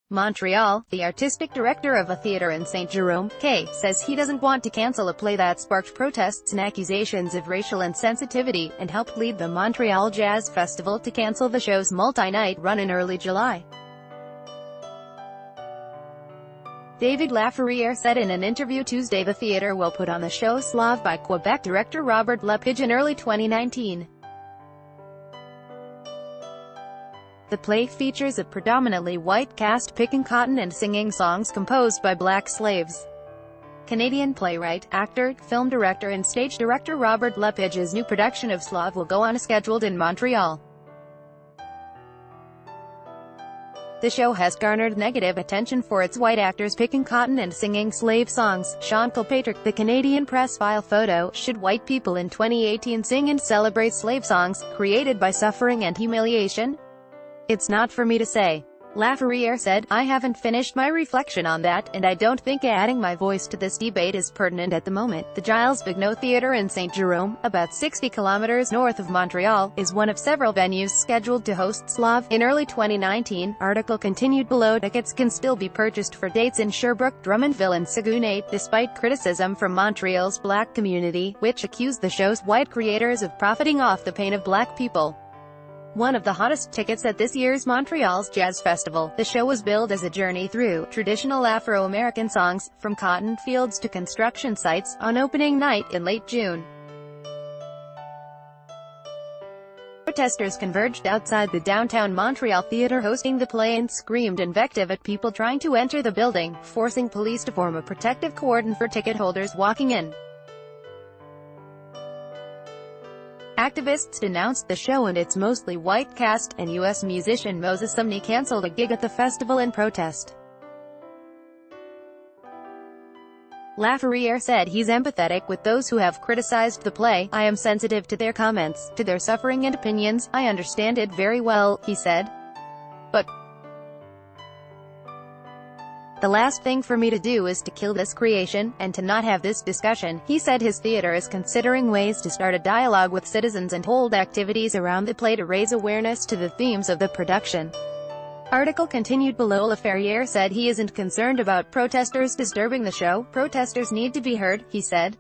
Montreal. The artistic director of a theatre in Saint-Jérôme, Quebec, says he doesn't want to cancel a play that sparked protests and accusations of racial insensitivity, and helped lead the Montreal Jazz Festival to cancel the show's multi-night run in early July. David Laferriere said in an interview Tuesday the theatre will put on the show Slave by Quebec director Robert Lepage in early 2019. The play features a predominantly white cast picking cotton and singing songs composed by black slaves. Canadian playwright, actor, film director and stage director Robert Lepage's new production of Slave will go unscheduled in Montreal. The show has garnered negative attention for its white actors picking cotton and singing slave songs. Sean Kilpatrick, the Canadian press file photo, should white people in 2018 sing and celebrate slave songs, created by suffering and humiliation? It's not for me to say. Laferriere said, I haven't finished my reflection on that, and I don't think adding my voice to this debate is pertinent at the moment. The Gilles Vigneault Theatre in Saint-Jérôme, about 60 kilometers north of Montreal, is one of several venues scheduled to host Slave in early 2019. Article continued below. Tickets can still be purchased for dates in Sherbrooke, Drummondville and Saguenay, despite criticism from Montreal's black community, which accused the show's white creators of profiting off the pain of black people. One of the hottest tickets at this year's Montreal's Jazz Festival, the show was billed as a journey through traditional Afro-American songs, from cotton fields to construction sites, on opening night in late June. Protesters converged outside the downtown Montreal theatre hosting the play and screamed invective at people trying to enter the building, forcing police to form a protective cordon for ticket holders walking in. Activists denounced the show and its mostly white cast, and U.S. musician Moses Sumney cancelled a gig at the festival in protest. Laferriere said he's empathetic with those who have criticized the play. I am sensitive to their comments, to their suffering and opinions. I understand it very well, he said. But the last thing for me to do is to kill this creation, and to not have this discussion. He said his theatre is considering ways to start a dialogue with citizens and hold activities around the play to raise awareness to the themes of the production. Article continued below. Laferriere said he isn't concerned about protesters disturbing the show. Protesters need to be heard, he said.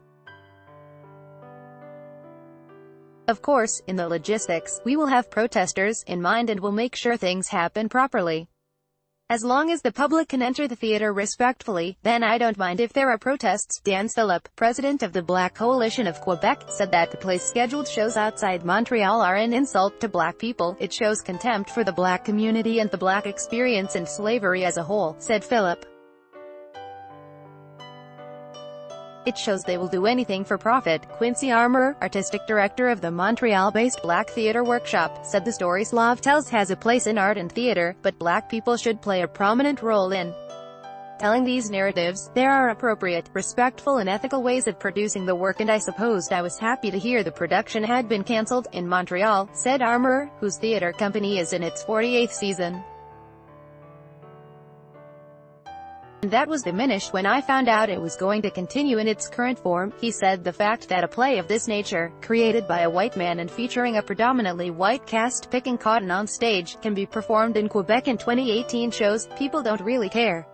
Of course, in the logistics, we will have protesters in mind and will make sure things happen properly. As long as the public can enter the theatre respectfully, then I don't mind if there are protests. Dan Philip, president of the Black Coalition of Quebec, said that the play's scheduled shows outside Montreal are an insult to black people. It shows contempt for the black community and the black experience and slavery as a whole, said Philip. It shows they will do anything for profit. Quincy Armour, artistic director of the Montreal-based Black Theatre Workshop, said the story Slave tells has a place in art and theatre, but black people should play a prominent role in telling these narratives. There are appropriate, respectful and ethical ways of producing the work, and I supposed I was happy to hear the production had been cancelled in Montreal, said Armour, whose theatre company is in its 48th season. And that was diminished when I found out it was going to continue in its current form, he said. The fact that a play of this nature, created by a white man and featuring a predominantly white cast picking cotton on stage, can be performed in Quebec in 2018 shows people don't really care.